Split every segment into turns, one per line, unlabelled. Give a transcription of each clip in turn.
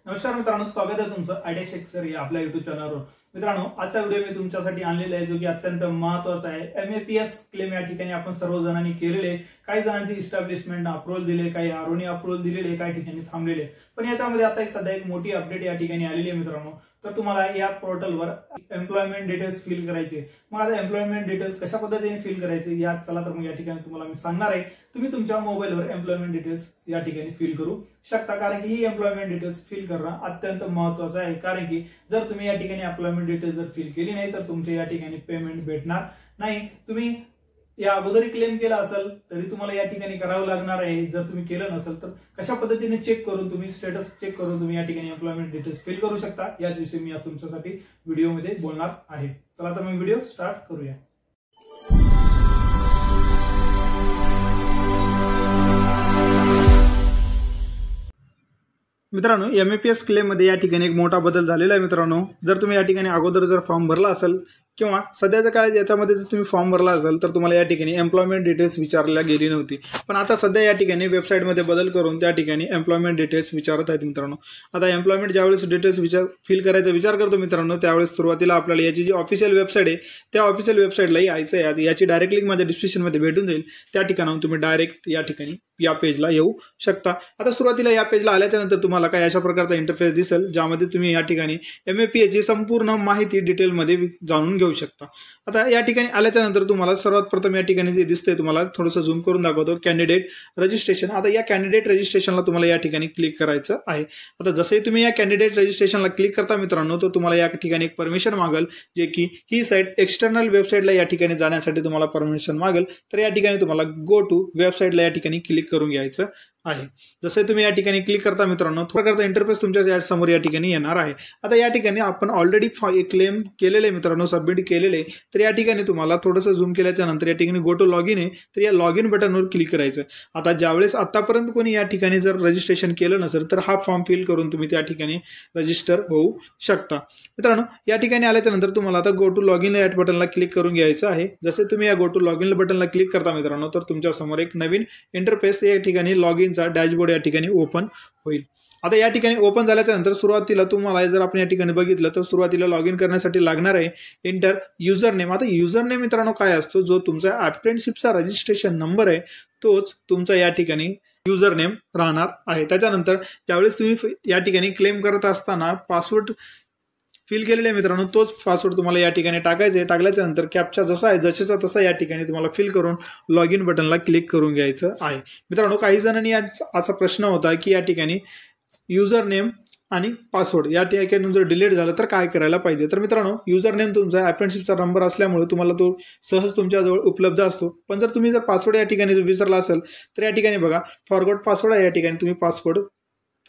नमस्कार मित्रांनो, स्वागत आहे तुमचं आयडिया शेख सर या आपल्या युट्यूब चॅनलवर। मित्रांनो, आजचा व्हिडिओ मी तुमच्यासाठी आणलेला आहे जो की अत्यंत महत्त्वाचा आहे। एमएपीएस क्लेम या ठिकाणी आपण सर्वजणांनी केलेले, काही जणांची इस्टॅब्लिशमेंट अप्रूव्हल दिले, काही आरओनी अप्रूव्हल दिलेले, काही ठिकाणी थांबलेले। पण याच्यामध्ये आता सध्या एक मोठी अपडेट या ठिकाणी आलेली आहे मित्रांनो। तर तुम्हाला या पोर्टलवर एम्प्लॉयमेंट डिटेल्स फिल करायचे। मग आता एम्प्लॉयमेंट डिटेल्स कशा पद्धतीने फिल करायचे या चला तर मग या ठिकाणी तुम्हाला मी सांगणार आहे। तुम्ही तुमच्या मोबाईलवर एम्प्लॉयमेंट डिटेल्स या ठिकाणी फिल करू शकता, कारण की ही एम्प्लॉयमेंट डिटेल्स फिल करणं अत्यंत महत्त्वाचं आहे। कारण की जर तुम्ही या ठिकाणी एम्प्लॉयमेंट डिटेल्स जर फिल केली नाही तर तुमच्या या ठिकाणी पेमेंट भेटणार नाही। तुम्ही या अगोदर क्लेम केला असेल तरी तुम्हाला या ठिकाणी करावं लागणार आहे। जर तुम्ही केलं नसेल तर कशा पद्धतीने चेक करून तुम्ही स्टेटस चेक करून तुम्ही या ठिकाणी एम्प्लॉयमेंट डिटेल्स फिल करू शकता याच विषयी मी तुमच्यासाठी व्हिडिओमध्ये बोलणार आहे। चला तर मग व्हिडिओ स्टार्ट करूया। मित्रांनो, एमएपीएस क्लेम मध्ये या ठिकाणी एक मोठा बदल झालेला आहे मित्रांनो। जर तुम्ही या ठिकाणी अगोदर जर फॉर्म भरला असेल किंवा सध्याच्या काळात याच्यामध्ये जर तुम्ही फॉर्म भरला असेल तर तुम्हाला या ठिकाणी एम्प्लॉयमेंट डिटेल्स विचारल्या गेली नव्हती। पण आता सध्या या ठिकाणी वेबसाईटमध्ये बदल करून त्या ठिकाणी एम्प्लॉयमेंट डिटेल्स विचारत आहेत मित्रांनो। आता एम्प्लॉयमेंट ज्यावेळेस डिटेल्स फिल करायचा विचार करतो मित्रांनो, त्यावेळेस सुरुवातीला आपल्याला याची जी ऑफिशियल वेबसाईट आहे त्या ऑफिशियल वेबसाईटला यायचं आहे। याची डायरेक्ट लिंक माझ्या डिस्क्रिप्शनमध्ये भेटून जाईल, त्या ठिकाणाहून तुम्ही डायरेक्ट या ठिकाणी या पेजला येऊ शकता। आता सुरुवातीला या पेजला आल्याच्या नंतर तुम्हाला काय अशा प्रकारचा इंटरफेस दिसेल, ज्यामध्ये तुम्ही या ठिकाणी एमएपीएस ची संपूर्ण माहिती डिटेलमध्ये जाणून घेऊ शकता। आता या ठिकाणी आल्याच्या नंतर तुम्हाला सर्वात प्रथम या ठिकाणी जे दिसतंय, तुम्हाला थोडंसं झूम करून दाखवतो, कॅन्डिडेट रजिस्ट्रेशन। आता या कॅन्डिडेट रजिस्ट्रेशनला तुम्हाला या ठिकाणी क्लिक करायचं आहे। आता जसे तुम्ही या कॅन्डिडेट रजिस्ट्रेशनला क्लिक करता मित्रांनो, तर तुम्हाला या ठिकाणी एक परमिशन मागेल, जे की ही साईट एक्सटर्नल वेबसाईटला या ठिकाणी जाण्यासाठी तुम्हाला परमिशन मागेल। तर या ठिकाणी तुम्हाला गो टू वेबसाईटला या ठिकाणी क्लिक करून घ्यायचं आहे। जसे तुम्ही या ठिकाणी क्लिक करता मित्रांनो, प्रकारचा इंटरफेस तुमच्या समोर या ठिकाणी येणार आहे। आता या ठिकाणी आपण ऑलरेडी क्लेम केलेले मित्रांनो, सबमिट केलेले, तर या ठिकाणी तुम्हाला थोडंसं झूम केल्याच्या नंतर या ठिकाणी गो टू लॉग इन आहे, तर या लॉग इन बटनवर क्लिक करायचं। आता ज्यावेळेस आतापर्यंत कोणी या ठिकाणी जर रजिस्ट्रेशन केलं नसेल तर हा फॉर्म फिल करून तुम्ही त्या ठिकाणी रजिस्टर होऊ शकता मित्रांनो। या ठिकाणी आल्याच्या नंतर तुम्हाला आता गो टू लॉग इन या बटनला क्लिक करून घ्यायचं आहे। जसे तुम्ही या गो टू लॉग इन बटनला क्लिक करता मित्रांनो, तर तुमच्या समोर एक नवीन इंटरफेस या ठिकाणी लॉग इनचा डॅशबोर्ड या ठिकाणी ओपन होईल। आता या ठिकाणी ओपन झाल्याच्या नंतर सुरुवातीला तुम्हाला जर आपण या ठिकाणी बघितलं तर सुरुवातीला लॉग इन करण्यासाठी लागणार आहे एंटर युजर नेम। आता युजर नेम मित्रांनो काय असतो, जो तुमचा अप्रेंटिसशिपचा रजिस्ट्रेशन नंबर आहे तोच तुमचा या ठिकाणी युजर नेम राहणार आहे। त्याच्यानंतर ज्यावेळेस तुम्ही या ठिकाणी क्लेम करत असताना पासवर्ड फिल केलेले मित्रांनो, तोच पासवर्ड तुम्हाला या ठिकाणी टाकायचा आहे। टाकल्याच्या नंतर कॅप्चा जसा आहे जशाचा तसा या ठिकाणी तुम्हाला फिल करून लॉग इन बटनला क्लिक करून घ्यायचं आहे मित्रांनो। काही जणांनी असा प्रश्न होता की या ठिकाणी युजर नेम आणि पासवर्ड या ठिकाणी जर डिलीट झालं तर काय करायला पाहिजे। तर मित्रांनो, युजर नेम तुमचा अप्रेंटिसशिपचा नंबर असल्यामुळे तुम्हाला तो सहज तुमच्याजवळ उपलब्ध असतो। पण जर तुम्ही पासवर्ड या ठिकाणी विसरला असेल तर या ठिकाणी बघा फॉरगॉट पासवर्ड आहे, या ठिकाणी तुम्ही पासवर्ड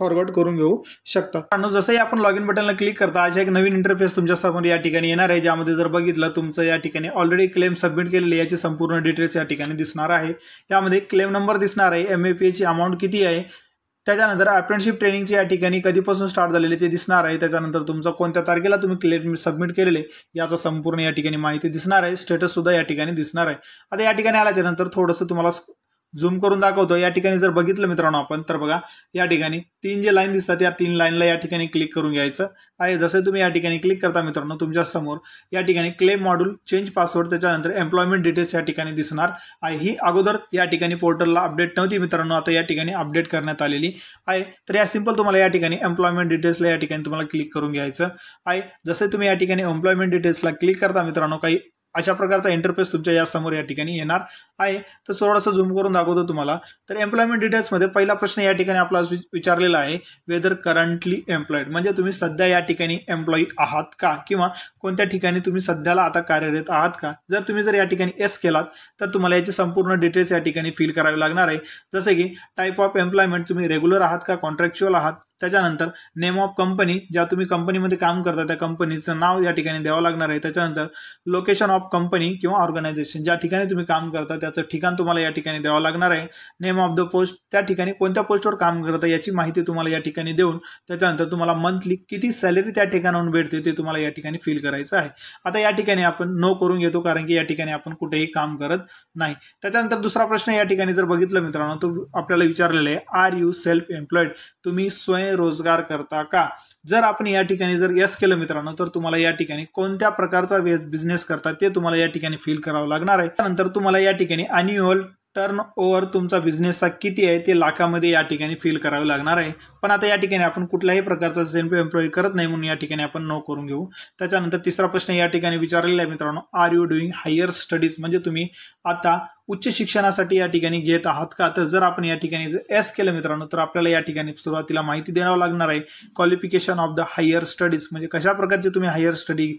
फॉरवर्ड करून घेऊ शकता। जसंही आपण लॉग इन बटनला क्लिक करता अशा एक नवीन इंटरफेस तुमच्या समोर या ठिकाणी येणार आहे, ज्यामध्ये जर बघितलं तुमचं या ठिकाणी ऑलरेडी क्लेम सबमिट केलेली याची संपूर्ण डिटेल्स या ठिकाणी दिसणार आहे। यामध्ये क्लेम नंबर दिसणार आहे, एमएपीएस ची अमाऊंट किती आहे, त्याच्यानंतर अप्रेंटिसशिप ट्रेनिंगची या ठिकाणी कधीपासून स्टार्ट झालेली ते दिसणार आहे। त्याच्यानंतर तुमचा कोणत्या तारखेला तुम्ही क्लेम सबमिट केलेले याचा संपूर्ण या ठिकाणी माहिती दिसणार आहे। स्टेटस सुद्धा या ठिकाणी दिसणार आहे। आता या ठिकाणी आल्याच्या नंतर थोडंसं तुम्हाला झूम करून दाखवतो। या ठिकाणी जर बघितलं मित्रांनो आपण, तर बघा या ठिकाणी 3 जे लाईन दिसतात या 3 लाईनला या ठिकाणी क्लिक करून घ्यायचं आहे। जसे तुम्ही या ठिकाणी क्लिक करता मित्रांनो, तुमच्या समोर या ठिकाणी क्लेम मॉड्यूल चेंज पासवर्ड, त्याच्यानंतर एम्प्लॉयमेंट डिटेल्स या ठिकाणी दिसणार आहे। ही अगोदर या ठिकाणी पोर्टलला अपडेट नव्हती मित्रांनो, आता या ठिकाणी अपडेट करण्यात आलेली आहे। तर या सिंपल तुम्हाला या ठिकाणी एम्प्लॉयमेंट डिटेल्सला या ठिकाणी तुम्हाला क्लिक करून घ्यायचं आहे। जसे तुम्ही या ठिकाणी एम्प्लॉयमेंट डिटेल्सला क्लिक करता मित्रांनो, काही अशा प्रकारचा इंटरफेस तुमच्या या समोर या ठिकाणी येणार आहे। तर थोडंसं झूम करून दाखवतो तुम्हाला। तर एम्प्लॉयमेंट डिटेल्समध्ये पहिला प्रश्न या ठिकाणी आपला विचारलेला आहे, वेदर करंटली एम्प्लॉईड, म्हणजे तुम्ही सध्या या ठिकाणी एम्प्लॉई आहात का, किंवा कोणत्या ठिकाणी तुम्ही सध्याला आता कार्यरत आहात का। जर तुम्ही या ठिकाणी येस केलात तर तुम्हाला याची संपूर्ण डिटेल्स या ठिकाणी फिल करावी लागणार आहे। जसे की टाईप ऑफ एम्प्लॉयमेंट, तुम्ही रेग्युलर आहात का कॉन्ट्रॅक्च्युअल आहात, त्याच्यानंतर नेम ऑफ कंपनी, ज्या तुम्ही कंपनीमध्ये काम करता त्या कंपनीचं नाव या ठिकाणी द्यावं लागणार आहे। त्याच्यानंतर लोकेशन ऑफ कंपनी किंवा ऑर्गनायझेशन, ज्या ठिकाणी तुम्ही काम करता त्याचं ठिकाण तुम्हाला या ठिकाणी द्यावं लागणार आहे। नेम ऑफ द पोस्ट, त्या ठिकाणी कोणत्या पोस्टवर काम करता याची माहिती तुम्हाला या ठिकाणी देऊन त्याच्यानंतर तुम्हाला मंथली किती सॅलरी त्या ठिकाणाहून भेटते ते तुम्हाला या ठिकाणी फिल करायचं आहे। आता या ठिकाणी आपण नो करून घेतो, कारण की या ठिकाणी आपण कुठेही काम करत नाही। त्याच्यानंतर दुसरा प्रश्न या ठिकाणी जर बघितलं मित्रांनो, तो आपल्याला विचारलेला आहे, आर यू सेल्फ एम्प्लॉईड, तुम्ही पूर्णपणे रोजगार करता का? जर आपण या ठिकाणी जर यस केलं मित्रांनो, तर तुम्हाला या ठिकाणी कोणत्या प्रकारचा बिझनेस करता ते तुम्हाला या ठिकाणी फिल करावं लागणार आहे. त्यानंतर तुम्हाला या ठिकाणी अॅन्युअल टर्न ओव्हर तुमचा बिझनेसचा किती आहे ते लाखामध्ये या ठिकाणी फिल करावे लागणार आहे. पण आता या ठिकाणी आपण कुठल्याही प्रकारचा सेल्फ एम्प्लॉय करत नाही म्हणून या ठिकाणी आपण नो करून घेऊ. त्याच्यानंतर तिसरा प्रश्न या ठिकाणी विचारलेला आहे मित्रांनो, are you doing higher studies, म्हणजे तुम्ही आता उच्च शिक्षणासाठी या ठिकाणी घेत आहात का? तर जर आपण या ठिकाणी जर एस केलं मित्रांनो, तर आपल्याला या ठिकाणी सुरुवातीला माहिती द्यावं लागणार आहे. Qualification of the higher studies म्हणजे कशा प्रकारचे तुम्ही हायर स्टडी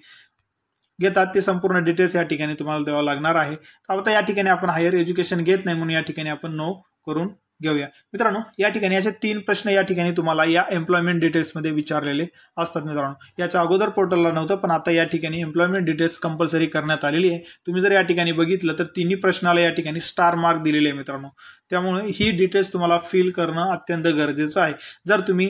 घेतात ते संपूर्ण डिटेल्स या ठिकाणी तुम्हाला द्यावं लागणार आहे. आता या ठिकाणी आपण हायर एज्युकेशन घेत नाही म्हणून या ठिकाणी आपण नो करून घेऊया. मित्रांनो, या ठिकाणी असे 3 प्रश्न या ठिकाणी तुम्हाला या एम्प्लॉयमेंट डिटेल्समध्ये विचारलेले असतात मित्रांनो. याच्या अगोदर पोर्टलला नव्हतं, पण आता या ठिकाणी एम्प्लॉयमेंट डिटेल्स कंपल्सरी करण्यात आलेली आहे. तुम्ही जर या ठिकाणी बघितलं तर तिन्ही प्रश्नाला या ठिकाणी स्टार मार्क दिलेले आहे मित्रांनो. त्यामुळे ही डिटेल्स तुम्हाला फिल करणं अत्यंत गरजेचं आहे. जर तुम्ही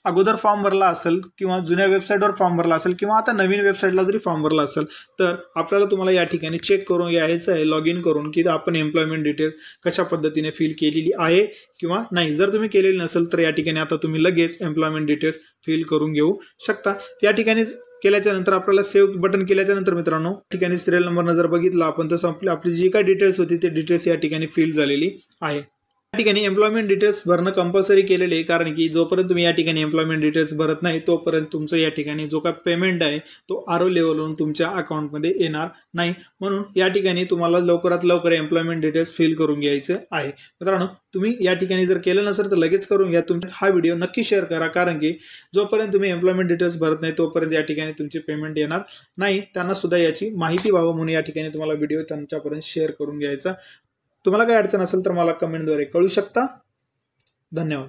अगोदर फॉर्म भरला असेल किंवा जुन्या वेबसाईटवर फॉर्म भरला असेल किंवा आता नवीन वेबसाईटला जरी फॉर्म भरला असेल, तर आपल्याला तुम्हाला या ठिकाणी चेक करून यायचं आहे लॉग इन करून की आपण एम्प्लॉयमेंट डिटेल्स कशा पद्धतीने फिल केलेली आहे किंवा नाही. जर तुम्ही केलेली नसेल तर या ठिकाणी आता तुम्ही लगेच एम्प्लॉयमेंट डिटेल्स फिल करून घेऊ शकता. त्या ठिकाणी केल्याच्या नंतर आपल्याला सेव्ह बटन केल्याच्या नंतर मित्रांनो ठिकाणी सिरियल नंबरनं जर बघितला आपण तर आपली जी काही डिटेल्स होती ते डिटेल्स या ठिकाणी फिल झालेली आहे. या ठिकाणी एम्प्लॉयमेंट डिटेल्स भरणं कंपल्सरी केलेले आहे, कारण की जोपर्यंत तुम्ही या ठिकाणी एम्प्लॉयमेंट डिटेल्स भरत नाही तोपर्यंत तुमचं या ठिकाणी जो काय पेमेंट आहे तो आरओ लेवलवरून तुमच्या अकाउंटमध्ये येणार नाही. म्हणून या ठिकाणी तुम्हाला लवकरात लवकर एम्प्लॉयमेंट डिटेल्स फिल करून घ्यायचं आहे. मित्रांनो, तुम्ही या ठिकाणी जर केलं नसेल तर लगेच करून घ्या. तुम्ही हा व्हिडिओ नक्की शेअर करा, कारण की जोपर्यंत तुम्ही एम्प्लॉयमेंट डिटेल्स भरत नाही तोपर्यंत या ठिकाणी तुमची पेमेंट येणार नाही. त्यांना सुद्धा याची माहिती व्हावं म्हणून या ठिकाणी तुम्हाला व्हिडिओ त्यांच्यापर्यंत शेअर करून घ्यायचा. तुम्हाला काही अडचण असेल तर मला कमेंटद्वारे कळू शकता. धन्यवाद.